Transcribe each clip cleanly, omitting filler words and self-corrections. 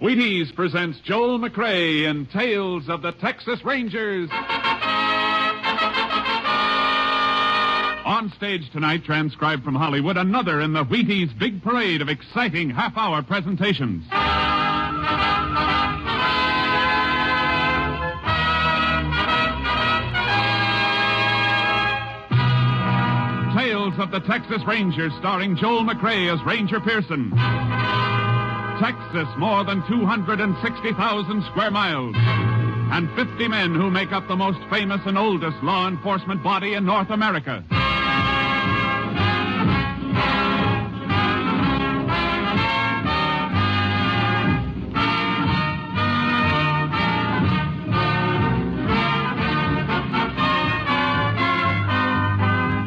Wheaties presents Joel McCrea in Tales of the Texas Rangers. On stage tonight, transcribed from Hollywood, another in the Wheaties big parade of exciting half-hour presentations. Tales of the Texas Rangers, starring Joel McCrea as Ranger Pearson. Texas, more than 260,000 square miles, and 50 men who make up the most famous and oldest law enforcement body in North America.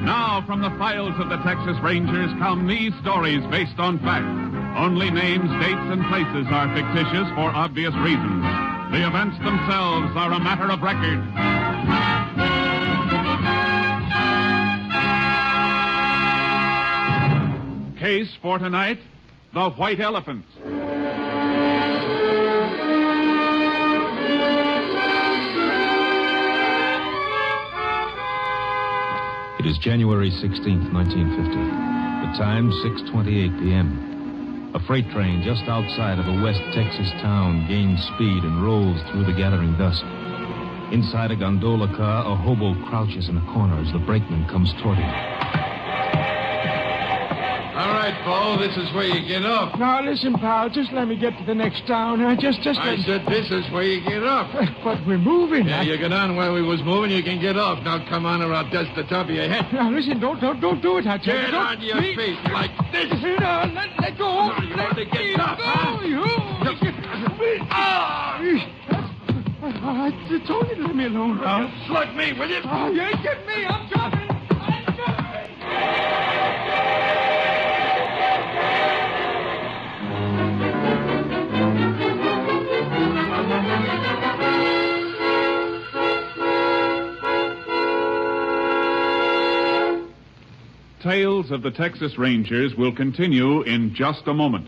Now, from the files of the Texas Rangers come these stories based on fact. Only names, dates, and places are fictitious for obvious reasons. The events themselves are a matter of record. Case for tonight, the White Elephant. It is January 16th, 1950. The time, 6:28 p.m. A freight train just outside of a West Texas town gains speed and rolls through the gathering dusk. Inside a gondola car, a hobo crouches in a corner as the brakeman comes toward him. All right, Paul, this is where you get off. Now, listen, pal, just let me get to the next town. I said this is where you get off. But we're moving. Yeah, you get on where we was moving, you can get off. Now, come on, or I'll dust the top of your head. Now, listen, don't do it, I tell you. Get on your feet like this. No, let go. No, you want to get tough, huh? I told you to leave me alone. Now, slug me, will you? Oh, you ain't getting me. I'm coming. Tales of the Texas Rangers will continue in just a moment.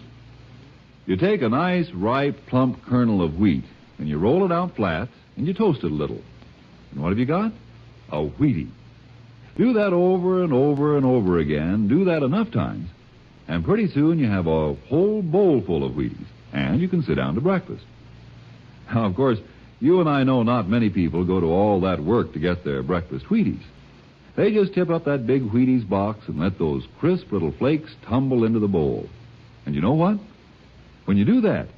You take a nice, ripe, plump kernel of wheat, and you roll it out flat, and you toast it a little. And what have you got? A Wheatie. Do that over and over and over again. Do that enough times, and pretty soon you have a whole bowl full of Wheaties, and you can sit down to breakfast. Now, of course, you and I know not many people go to all that work to get their breakfast Wheaties. They just tip up that big Wheaties box and let those crisp little flakes tumble into the bowl. And you know what? When you do that,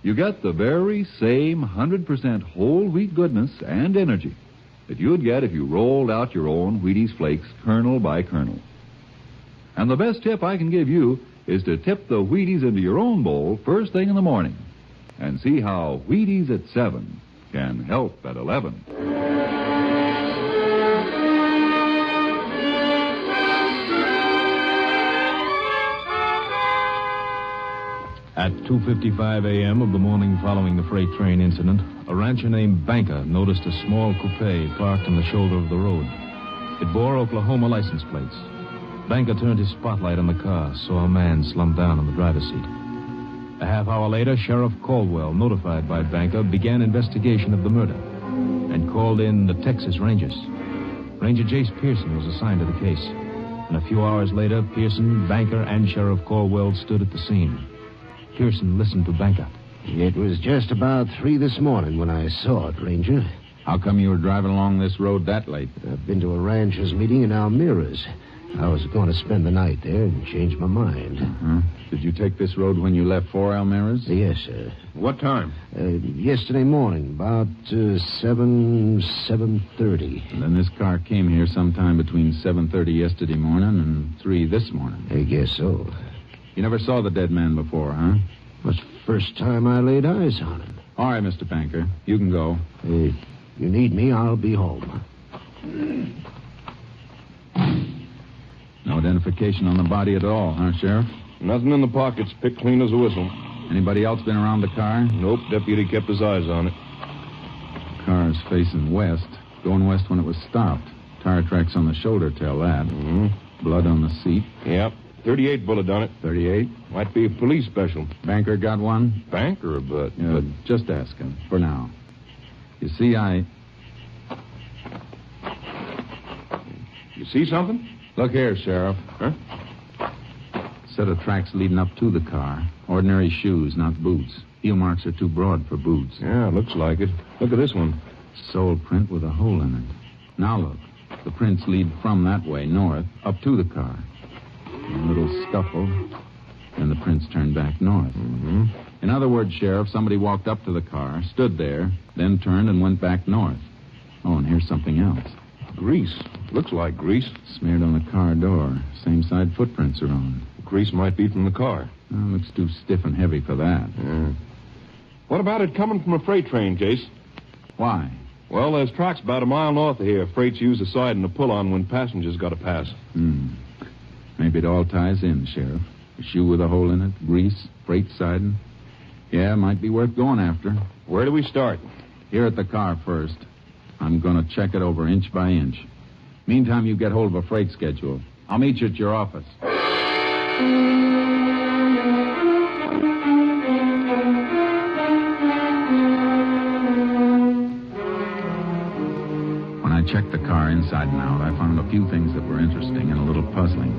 you get the very same 100% whole wheat goodness and energy that you'd get if you rolled out your own Wheaties flakes kernel by kernel. And the best tip I can give you is to tip the Wheaties into your own bowl first thing in the morning and see how Wheaties at 7 can help at 11. At 2:55 a.m. of the morning following the freight train incident, a rancher named Banker noticed a small coupe parked on the shoulder of the road. It bore Oklahoma license plates. Banker turned his spotlight on the car, saw a man slumped down on the driver's seat. A half hour later, Sheriff Caldwell, notified by Banker, began investigation of the murder and called in the Texas Rangers. Ranger Jace Pearson was assigned to the case. And a few hours later, Pearson, Banker, and Sheriff Caldwell stood at the scene. Pearson listened to Banker. It was just about 3 this morning when I saw it, Ranger. How come you were driving along this road that late? I've been to a rancher's meeting in Almira's. I was going to spend the night there and change my mind. Uh-huh. Did you take this road when you left for Almira's? Yes, sir. What time? Yesterday morning, about 7:30. And then this car came here sometime between 7:30 yesterday morning and 3 this morning. I guess so. You never saw the dead man before, huh? It was the first time I laid eyes on him. All right, Mr. Banker. You can go. You need me, I'll be home. No identification on the body at all, huh, Sheriff? Nothing in the pockets, picked clean as a whistle. Anybody else been around the car? Nope, deputy kept his eyes on it. Car's facing west, going west when it was stopped. Tire tracks on the shoulder tell that. Mm-hmm. Blood on the seat. Yep. .38 bullet done it. 38. Might be a police special. Banker got one? Banker, but... Just ask him, for now. You see, You see something? Look here, Sheriff. Huh? Set of tracks leading up to the car. Ordinary shoes, not boots. Heel marks are too broad for boots. Yeah, looks like it. Look at this one. Sole print with a hole in it. Now look. The prints lead from that way, north, up to the car. A little scuffle, and the prints turn back north. Mm-hmm. In other words, Sheriff, somebody walked up to the car, stood there, then turned and went back north. Oh, and here's something else. Grease. Looks like grease. Smeared on the car door. Same side footprints are on. Grease might be from the car. Oh, looks too stiff and heavy for that. Yeah. What about it coming from a freight train, Jace? Why? Well, there's tracks about a mile north of here. Freights use the siding to pull on when passengers got to pass. Maybe it all ties in, Sheriff. A shoe with a hole in it, grease, freight siding. Yeah, might be worth going after. Where do we start? Here at the car first. I'm going to check it over inch by inch. Meantime, you get hold of a freight schedule. I'll meet you at your office. When I checked the car inside and out, I found a few things that were interesting and a little puzzling.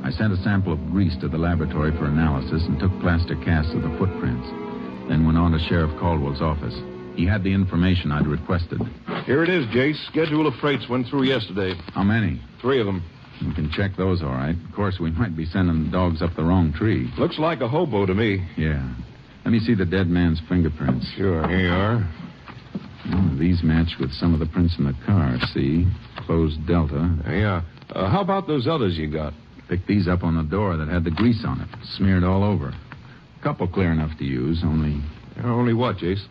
I sent a sample of grease to the laboratory for analysis and took plaster casts of the footprints. Then went on to Sheriff Caldwell's office. He had the information I'd requested. Here it is, Jace. Schedule of freights went through yesterday. How many? 3 of them. We can check those, all right. Of course, we might be sending the dogs up the wrong tree. Looks like a hobo to me. Yeah. Let me see the dead man's fingerprints. Sure, here you are. These match with some of the prints in the car, see? Closed delta. Yeah. How about those others you got? Picked these up on the door that had the grease on it, smeared all over. A couple clear enough to use, only... Only what, Jace?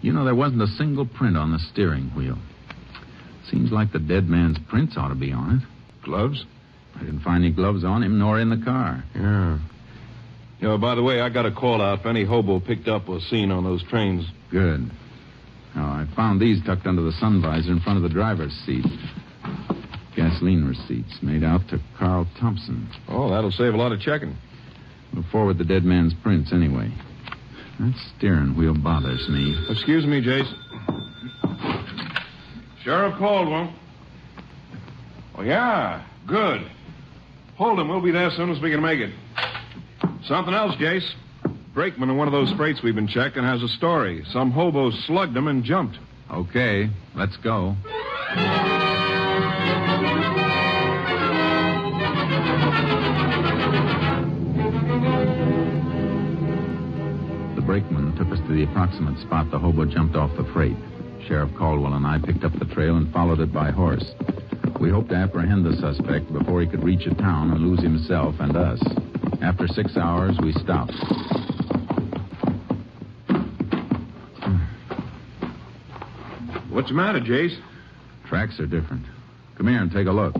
You know, there wasn't a single print on the steering wheel. Seems like the dead man's prints ought to be on it. Gloves? I didn't find any gloves on him, nor in the car. Yeah. By the way, I got a call out if any hobo picked up or seen on those trains. Good. Now, I found these tucked under the sun visor in front of the driver's seat. Gasoline receipts made out to Carl Thompson. Oh, that'll save a lot of checking. We'll forward the dead man's prints anyway. That steering wheel bothers me. Excuse me, Jace. Sheriff Caldwell. Oh, yeah. Good. Hold him. We'll be there as soon as we can make it. Something else, Jace. Brakeman in one of those freights we've been checking has a story. Some hobo slugged him and jumped. Okay, let's go. The brakeman took us to the approximate spot the hobo jumped off the freight. Sheriff Caldwell and I picked up the trail and followed it by horse. We hoped to apprehend the suspect before he could reach a town and lose himself and us. After 6 hours, we stopped. What's the matter, Jace? Tracks are different. Come here and take a look.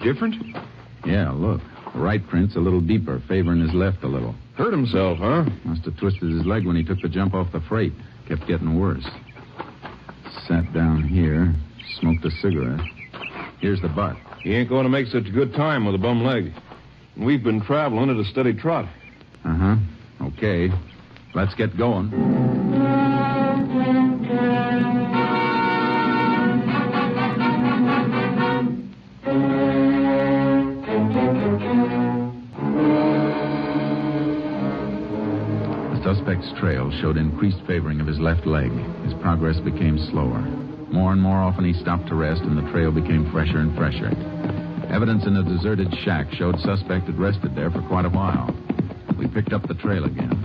Different? Yeah, look. The right print's a little deeper, favoring his left a little. Hurt himself, huh? Must have twisted his leg when he took the jump off the freight. Kept getting worse. Sat down here, smoked a cigarette. Here's the butt. He ain't going to make such a good time with a bum leg. We've been traveling at a steady trot. Uh-huh. Okay. Let's get going. The suspect's trail showed increased favoring of his left leg. His progress became slower. More and more often he stopped to rest, and the trail became fresher and fresher. Evidence in a deserted shack showed suspect had rested there for quite a while. We picked up the trail again.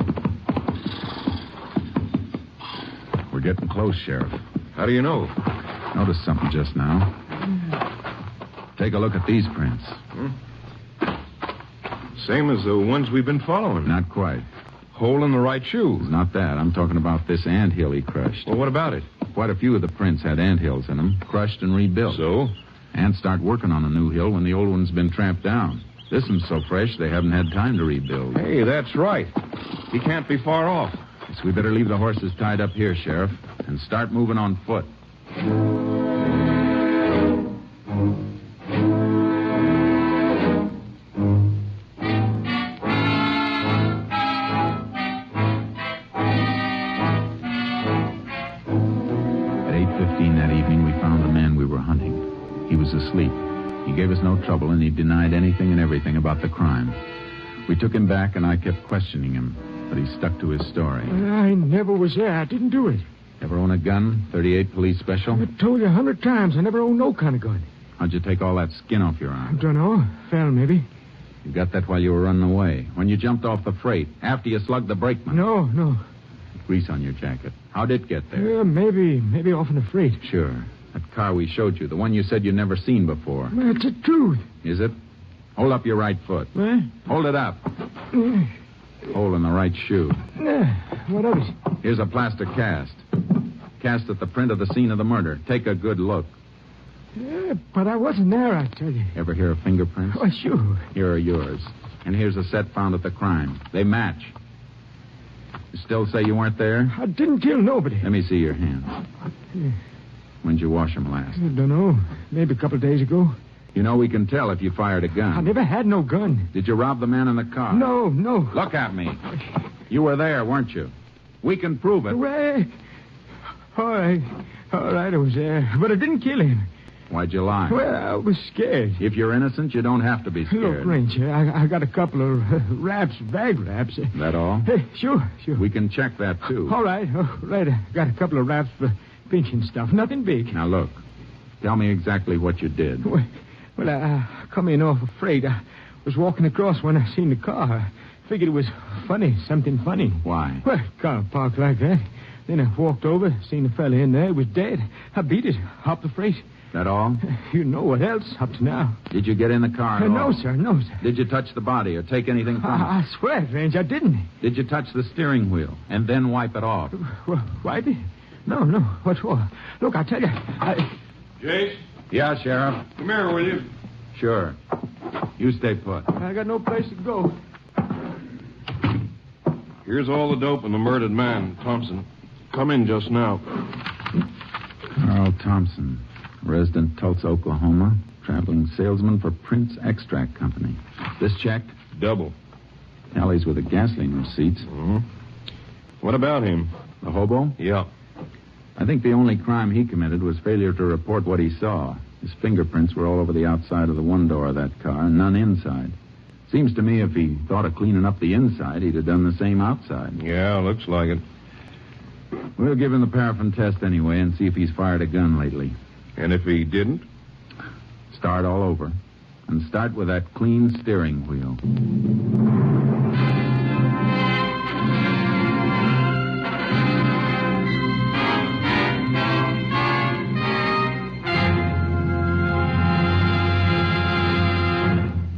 We're getting close, Sheriff. How do you know? Noticed something just now. Take a look at these prints. Same as the ones we've been following. Not quite. Hole in the right shoe. It's not that. I'm talking about this anthill he crushed. Well, what about it? Quite a few of the prints had anthills in them, crushed and rebuilt. So? Ants start working on a new hill when the old one's been tramped down. This one's so fresh they haven't had time to rebuild. Hey, that's right. He can't be far off. Guess we better leave the horses tied up here, Sheriff, and start moving on foot. us no trouble, and he denied anything and everything about the crime. We took him back, and I kept questioning him, but he stuck to his story. I never was there. I didn't do it. Ever own a gun? 38 police special? I told you 100 times I never owned no kind of gun. How'd you take all that skin off your I arm? don't know. Fell, maybe. You got that while you were running away. When you jumped off the freight, after you slugged the brakeman. No. Grease on your jacket. How'd it get there? Yeah, maybe off in the freight. Sure. That car we showed you, the one you said you'd never seen before. That's the truth. Is it? Hold up your right foot. Eh? Hold it up. Hole in the right shoe. What of it? Here's a plaster cast. Cast at the print of the scene of the murder. Take a good look. Yeah, but I wasn't there, I tell you. Ever hear of fingerprints? Oh, sure. Here are yours. And here's a set found at the crime. They match. You still say you weren't there? I didn't kill nobody. Let me see your hands. When'd you wash them last? I don't know. Maybe a couple of days ago. You know we can tell if you fired a gun. I never had no gun. Did you rob the man in the car? No. Look at me. You were there, weren't you? We can prove it. Well, all right, I was there. But I didn't kill him. Why'd you lie? Well, I was scared. If you're innocent, you don't have to be scared. Look, Ranger, I got a couple of bag wraps. That all? Hey, sure. We can check that, too. All right. I got a couple of wraps for pinching stuff. Nothing big. Now, look. Tell me exactly what you did. Well, I come in off a freight. I was walking across when I seen the car. I figured it was funny, something funny. Why? Well, car parked like that. Then I walked over, seen the fella in there. He was dead. I beat it, hopped the freight. That all? You know what else up to now. Did you get in the car at No, all? sir. Did you touch the body or take anything from it? I swear, Ranger, I didn't. Did you touch the steering wheel and then wipe it off? Well, why did? No. What for? Look, I tell you, Jace, Yeah, Sheriff. come here, will you? Sure. You stay put. I got no place to go. Here's all the dope in the murdered man, Thompson. Come in just now. Carl Thompson, resident Tulsa, Oklahoma, traveling salesman for Prince Extract Company. This check? Double. Tallies with the gasoline receipts. Mm-hmm. What about him? The hobo? Yeah. I think the only crime he committed was failure to report what he saw. His fingerprints were all over the outside of the one door of that car, and none inside. Seems to me if he thought of cleaning up the inside, he'd have done the same outside. Yeah, looks like it. We'll give him the paraffin test anyway and see if he's fired a gun lately. And if he didn't? Start all over. And start with that clean steering wheel.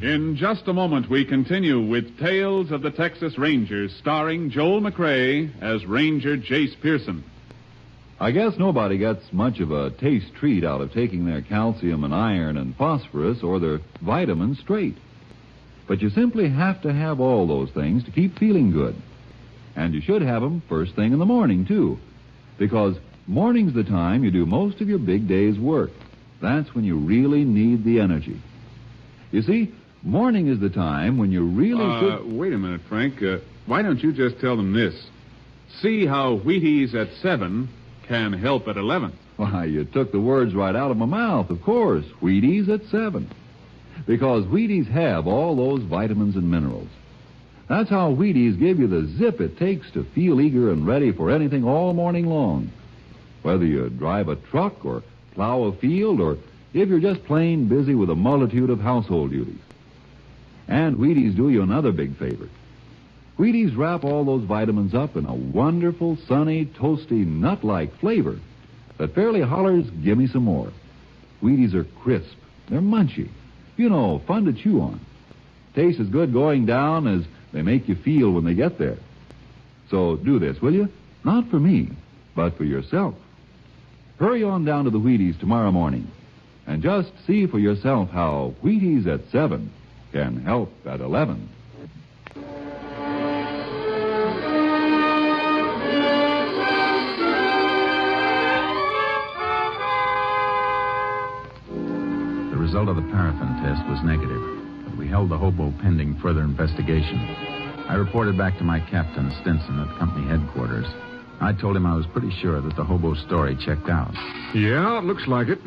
In just a moment, we continue with Tales of the Texas Rangers, starring Joel McCrea as Ranger Jace Pearson. I guess nobody gets much of a taste treat out of taking their calcium and iron and phosphorus or their vitamins straight. But you simply have to have all those things to keep feeling good. And you should have them first thing in the morning, too. Because morning's the time you do most of your big day's work. That's when you really need the energy. You see, morning is the time when you really should... Wait a minute, Frank. Why don't you just tell them this? See how Wheaties at 7 can help at 11. Why, you took the words right out of my mouth, of course. Wheaties at 7. Because Wheaties have all those vitamins and minerals. That's how Wheaties give you the zip it takes to feel eager and ready for anything all morning long. Whether you drive a truck or plow a field or if you're just plain busy with a multitude of household duties. And Wheaties do you another big favor. Wheaties wrap all those vitamins up in a wonderful, sunny, toasty, nut-like flavor that fairly hollers, give me some more. Wheaties are crisp. They're munchy. You know, fun to chew on. Tastes as good going down as they make you feel when they get there. So do this, will you? Not for me, but for yourself. Hurry on down to the Wheaties tomorrow morning and just see for yourself how Wheaties at 7 can help at 11. The result of the paraffin test was negative, but we held the hobo pending further investigation. I reported back to my captain, Stinson, at company headquarters. I told him I was pretty sure that the hobo story checked out. Yeah, it looks like it.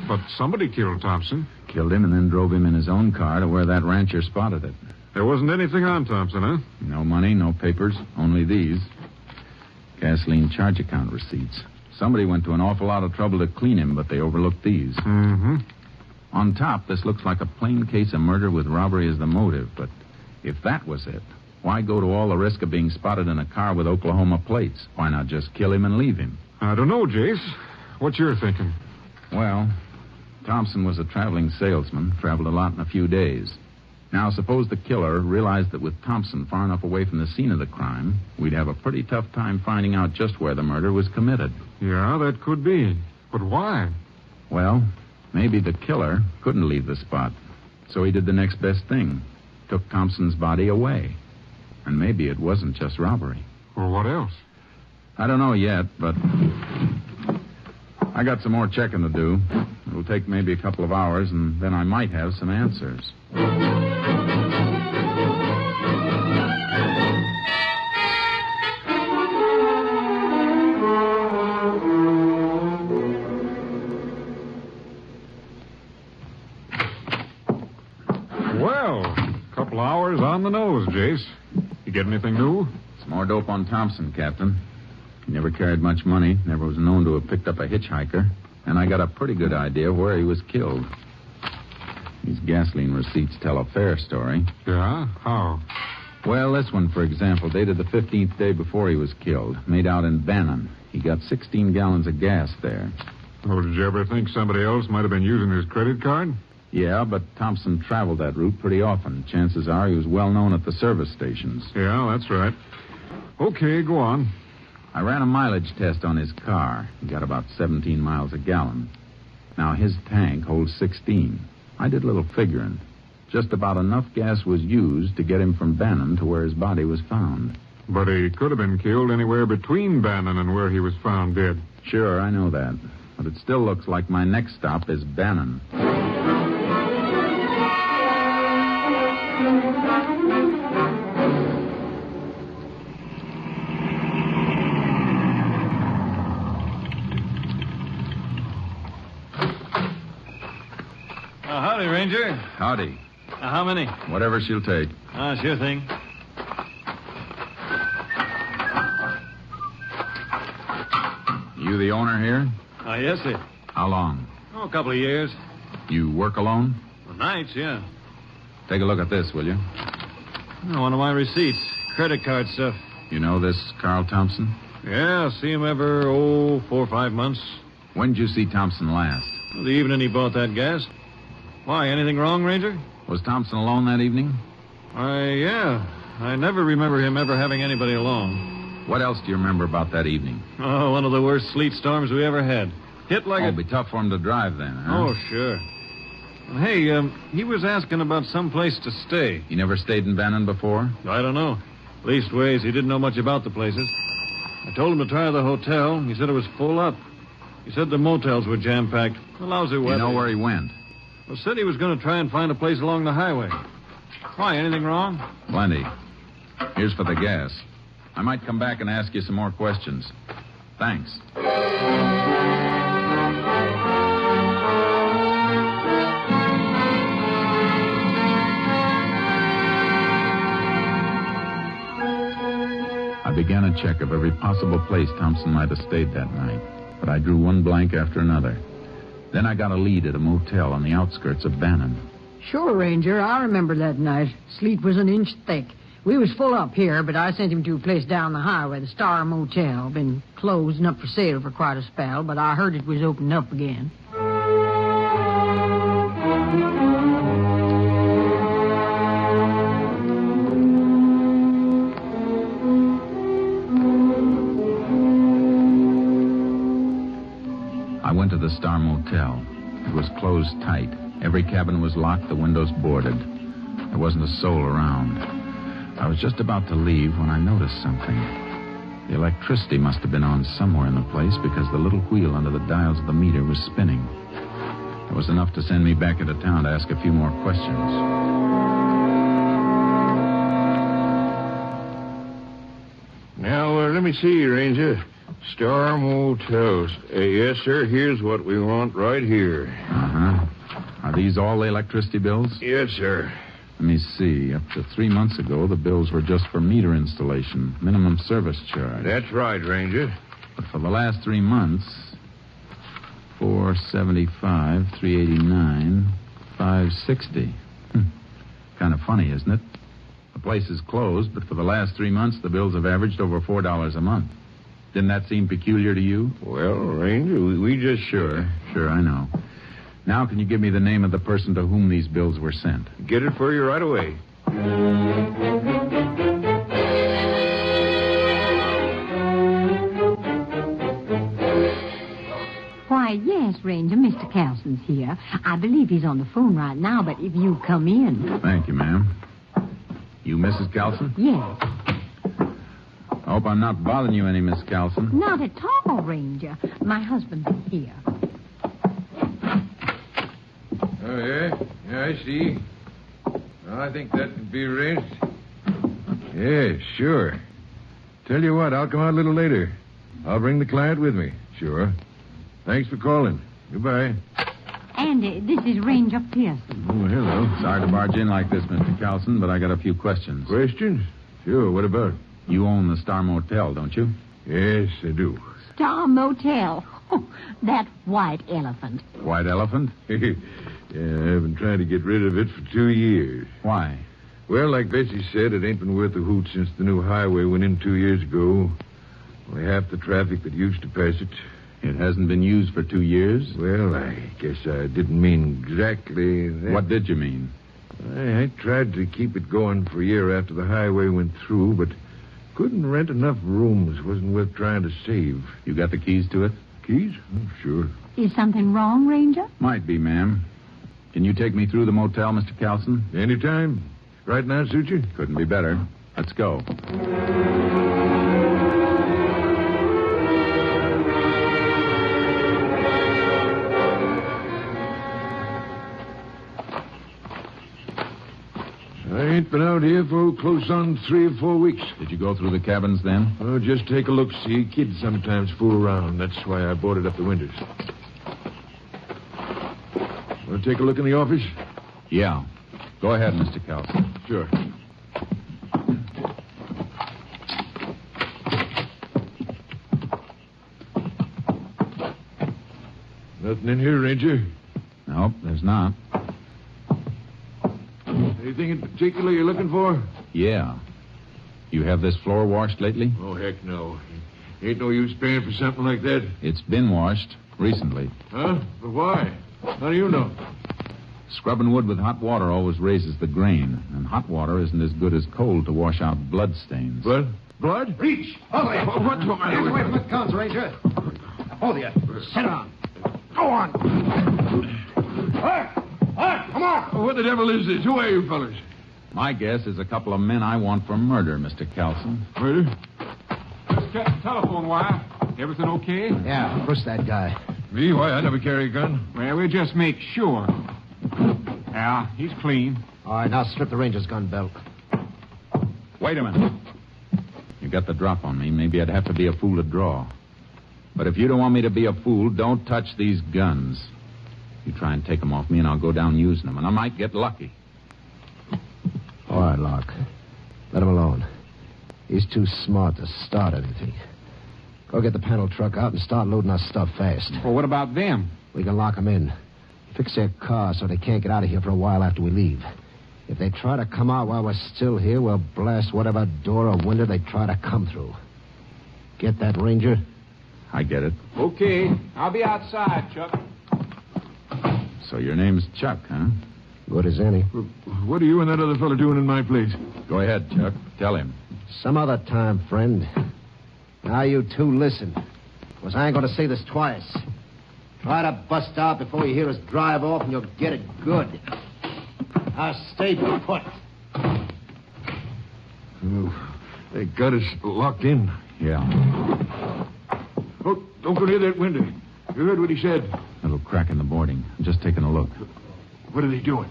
But somebody killed Thompson. Killed him and then drove him in his own car to where that rancher spotted it. There wasn't anything on Thompson, huh? No money, no papers, only these. Gasoline charge account receipts. Somebody went to an awful lot of trouble to clean him, but they overlooked these. Mm-hmm. On top, this looks like a plain case of murder with robbery as the motive, but if that was it, why go to all the risk of being spotted in a car with Oklahoma plates? Why not just kill him and leave him? I don't know, Jace. What you're thinking? Well, Thompson was a traveling salesman, traveled a lot in a few days. Now, suppose the killer realized that with Thompson far enough away from the scene of the crime, we'd have a pretty tough time finding out just where the murder was committed. Yeah, that could be. But why? Well, maybe the killer couldn't leave the spot, so he did the next best thing. Took Thompson's body away. And maybe it wasn't just robbery. Well, what else? I don't know yet, but I got some more checking to do. It'll take maybe a couple of hours, and then I might have some answers. Well, a couple hours on the nose, Jace. You get anything new? Some more dope on Thompson, Captain. He never carried much money, never was known to have picked up a hitchhiker, and I got a pretty good idea where he was killed. These gasoline receipts tell a fair story. Yeah? How? Well, this one, for example, dated the 15th day before he was killed, made out in Bannon. He got 16 gallons of gas there. Oh, did you ever think somebody else might have been using his credit card? Yeah, but Thompson traveled that route pretty often. Chances are he was well known at the service stations. Yeah, that's right. Okay, go on. I ran a mileage test on his car. He got about 17 miles a gallon. Now, his tank holds 16. I did a little figuring. Just about enough gas was used to get him from Bannon to where his body was found. But he could have been killed anywhere between Bannon and where he was found dead. Sure, I know that. But it still looks like my next stop is Bannon. Howdy, Ranger. Howdy. How many? Whatever she'll take. Sure thing. You the owner here? Yes, sir. How long? Oh, a couple of years. You work alone? Well, nights, yeah. Take a look at this, will you? One of my receipts. Credit card stuff. You know this Carl Thompson? Yeah, see him every, 4 or 5 months. When did you see Thompson last? The evening he bought that gas. Why, anything wrong, Ranger? Was Thompson alone that evening? Yeah. I never remember him ever having anybody along. What else do you remember about that evening? Oh, one of the worst sleet storms we ever had. Hit like It'd be tough for him to drive then, huh? Oh, sure. And hey, he was asking about some place to stay. You never stayed in Bannon before? I don't know. Leastways, he didn't know much about the places. I told him to try the hotel. He said it was full up. He said the motels were jam-packed. The lousy weather. You know where he went? Well, said he was going to try and find a place along the highway. Why, anything wrong? Plenty. Here's for the gas. I might come back and ask you some more questions. Thanks. I began a check of every possible place Thompson might have stayed that night, but I drew one blank after another. Then I got a lead at a motel on the outskirts of Bannon. Sure, Ranger. I remember that night. Sleet was an inch thick. We was full up here, but I sent him to a place down the highway, the Star Motel. Been closed and up for sale for quite a spell, but I heard it was opening up again. I went to the Star Motel. It was closed tight. Every cabin was locked, the windows boarded. There wasn't a soul around. I was just about to leave when I noticed something. The electricity must have been on somewhere in the place because the little wheel under the dials of the meter was spinning. It was enough to send me back into town to ask a few more questions. Now, let me see, Ranger. Star Motels. Yes, sir. Here's what we want right here. Uh-huh. Are these all the electricity bills? Yes, sir. Let me see. Up to 3 months ago, the bills were just for meter installation, minimum service charge. That's right, Ranger. But for the last 3 months, $475, $389, $560. Kind of funny, isn't it? The place is closed, but for the last 3 months, the bills have averaged over $4 a month. Didn't that seem peculiar to you? Well, Ranger, we just... Sure, I know. Now, can you give me the name of the person to whom these bills were sent? Get it for you right away. Why, yes, Ranger. Mr. Carlson's here. I believe he's on the phone right now, but if you come in... Thank you, ma'am. You Mrs. Carlson? Yes. I hope I'm not bothering you any, Miss Carlson. Not at all, Ranger. My husband's here. Oh, yeah? Yeah, I see. Well, I think that can be arranged. Yeah, sure. Tell you what, I'll come out a little later. I'll bring the client with me. Sure. Thanks for calling. Goodbye. And this is Ranger Pearson. Oh, hello. Sorry to barge in like this, Mr. Carlson, but I got a few questions. Questions? Sure, what about? You own the Star Motel, don't you? Yes, I do. Star Motel. Oh, that white elephant. White elephant? Yeah, I've been trying to get rid of it for 2 years. Why? Well, like Bessie said, it ain't been worth a hoot since the new highway went in 2 years ago. Only half the traffic that used to pass it. It hasn't been used for 2 years? Well, I guess I didn't mean exactly that. What did you mean? I tried to keep it going for a year after the highway went through, but couldn't rent enough rooms. Wasn't worth trying to save. You got the keys to it? Keys? Oh, sure. Is something wrong, Ranger? Might be, ma'am. Can you take me through the motel, Mr. Carlson? Anytime. Right now, suit you? Couldn't be better. Let's go. I ain't been out here for close on 3 or 4 weeks. Did you go through the cabins then? Oh, just take a look-see. Kids sometimes fool around. That's why I boarded up the windows. Want to take a look in the office? Yeah. Go ahead, Mr. Carlson. Sure. Nothing in here, Ranger. Nope, there's not. Anything in particular you're looking for? Yeah. You have this floor washed lately? Oh, heck no. Ain't no use paying for something like that. It's been washed recently. Huh? But why? How do you know? Scrubbing wood with hot water always raises the grain, and hot water isn't as good as cold to wash out blood stains. Blood? Blood? Reach! Hold it! What's the matter Hands with away you? from the guns, Ranger. Hold you. Sit down. Go on. Come on. What the devil is this? Who are you fellas? My guess is a couple of men I want for murder, Mr. Carlson. Murder? Just cut the telephone wire. Everything okay? Yeah, push that guy. Me? Why? I never carry a gun. Well, we'll just make sure. Yeah, he's clean. All right, now strip the Ranger's gun belt. Wait a minute. You got the drop on me. Maybe I'd have to be a fool to draw. But if you don't want me to be a fool, don't touch these guns. You try and take them off me, and I'll go down using them, and I might get lucky. All right, Locke. Let him alone. He's too smart to start anything. Go get the panel truck out and start loading our stuff fast. Well, what about them? We can lock them in. Fix their car so they can't get out of here for a while after we leave. If they try to come out while we're still here, we'll blast whatever door or window they try to come through. Get that, Ranger? I get it. Okay. I'll be outside, Chuck. So your name's Chuck, huh? Good as any. What are you and that other fella doing in my place? Go ahead, Chuck. Tell him. Some other time, friend. Now you two listen. Because I ain't going to say this twice. Try to bust out before you hear us drive off and you'll get it good. Now stay put. Oh, they got us locked in. Yeah. Oh, don't go near that window. You heard what he said. Little crack in the boarding. I'm just taking a look. What are they doing?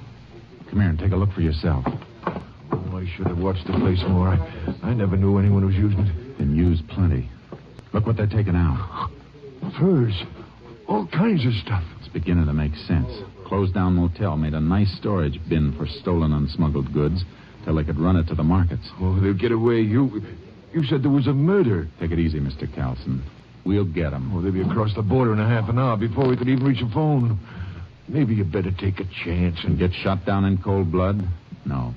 Come here and take a look for yourself. Oh, I should have watched the place more. I never knew anyone was using it. Been used plenty. Look what they're taking out. Furs. All kinds of stuff. It's beginning to make sense. Closed down motel made a nice storage bin for stolen and smuggled goods till they could run it to the markets. Oh, they'll get away. You said there was a murder. Take it easy, Mr. Carlson. We'll get them. Oh, they'll be across the border in a half an hour before we could even reach a phone. Maybe you better take a chance And get shot down in cold blood? No.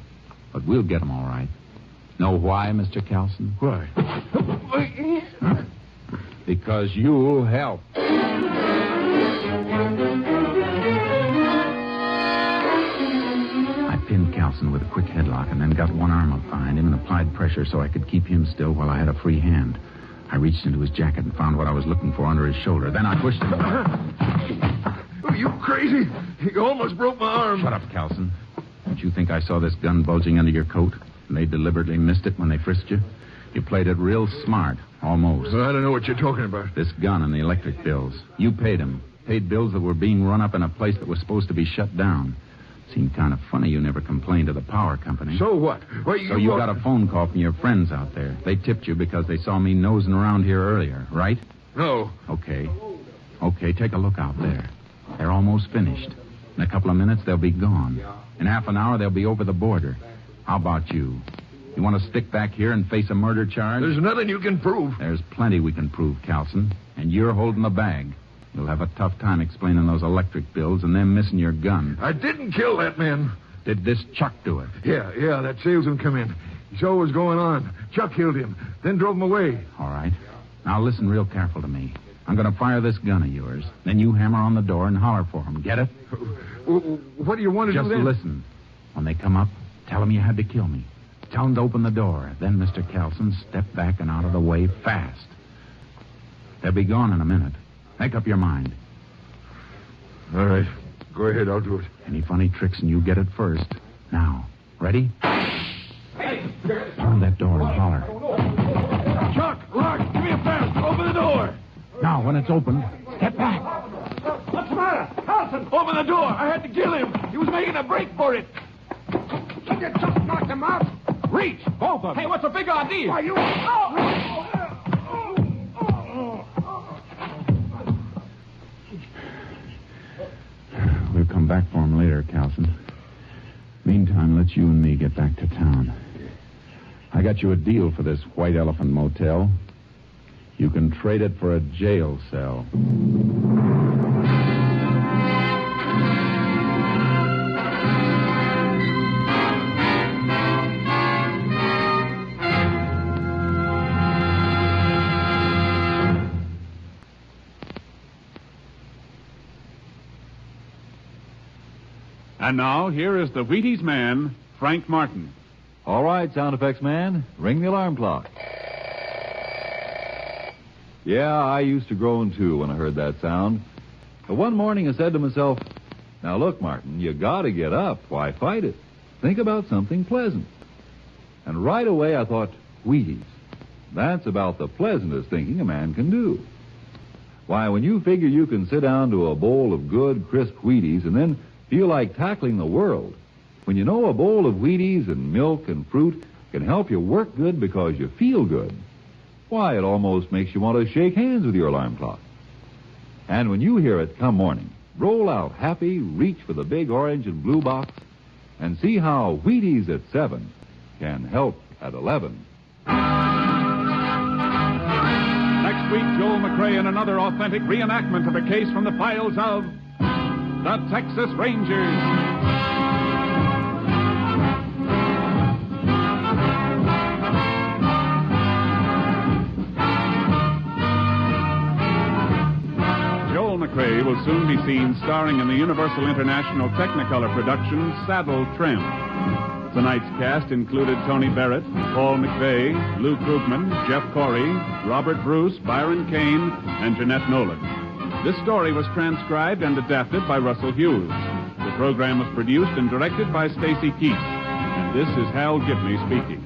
But we'll get them all right. Know why, Mr. Carlson? Why? Because you'll help. I pinned Carlson with a quick headlock and then got one arm up behind him and applied pressure so I could keep him still while I had a free hand. I reached into his jacket and found what I was looking for under his shoulder. Then I pushed him. Are you crazy? You almost broke my arm. Shut up, Carlson. Don't you think I saw this gun bulging under your coat? And they deliberately missed it when they frisked you? You played it real smart, almost. I don't know what you're talking about. This gun and the electric bills. You paid them. Paid bills that were being run up in a place that was supposed to be shut down. Seemed kind of funny you never complained to the power company. So what? So you got a phone call from your friends out there. They tipped you because they saw me nosing around here earlier, right? No. Okay, take a look out there. They're almost finished. In a couple of minutes, they'll be gone. In half an hour, they'll be over the border. How about you? You want to stick back here and face a murder charge? There's nothing you can prove. There's plenty we can prove, Carlson. And you're holding the bag. You'll have a tough time explaining those electric bills and them missing your gun. I didn't kill that man. Did this Chuck do it? Yeah, that salesman come in. He saw what was going on. Chuck killed him, then drove him away. All right. Now listen real careful to me. I'm going to fire this gun of yours. Then you hammer on the door and holler for him. Get it? What do you want to Just do then? listen. When they come up, tell them you had to kill me. Tell them to open the door. Then, Mr. Carlson, step back and out of the way fast. They'll be gone in a minute. Make up your mind. All right. Go ahead, I'll do it. Any funny tricks and you get it first. Now, ready? Pound that door and holler. Chuck, Lark, give me a fast. Open the door. Now, when it's open, step back. What's the matter? Carlson, open the door. I had to kill him. He was making a break for it. You just knocked him out. Reach! Both of them. Hey, what's the big idea? Why, you... We'll come back for him later, Carlson. Meantime, let's you and me get back to town. I got you a deal for this White Elephant Motel. You can trade it for a jail cell. And now, here is the Wheaties man, Frank Martin. All right, sound effects man, ring the alarm clock. Yeah, I used to groan, too, when I heard that sound. But one morning I said to myself, now look, Martin, you gotta get up. Why fight it? Think about something pleasant. And right away I thought, Wheaties. That's about the pleasantest thinking a man can do. Why, when you figure you can sit down to a bowl of good, crisp Wheaties and then feel like tackling the world, when you know a bowl of Wheaties and milk and fruit can help you work good because you feel good, why, it almost makes you want to shake hands with your alarm clock. And when you hear it come morning, roll out happy, reach for the big orange and blue box, and see how Wheaties at 7 can help at 11. Next week, Joel McCrea in another authentic reenactment of a case from the files of the Texas Rangers. McCrea will soon be seen starring in the Universal International Technicolor production Saddle Tramp. Tonight's cast included Tony Barrett, Paul McVeigh, Lou Krugman, Jeff Corey, Robert Bruce, Byron Kane, and Jeanette Nolan. This story was transcribed and adapted by Russell Hughes. The program was produced and directed by Stacy Keith. And this is Hal Gibney speaking.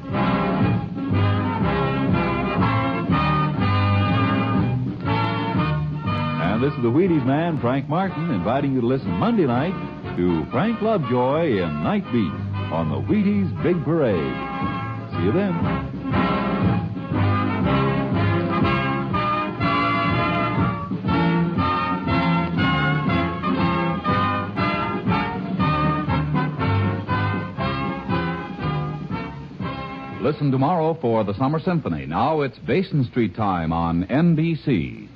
And this is the Wheaties man, Frank Martin, inviting you to listen Monday night to Frank Lovejoy in Night Beat on the Wheaties Big Parade. See you then. Listen tomorrow for the Summer Symphony. Now it's Basin Street time on NBC.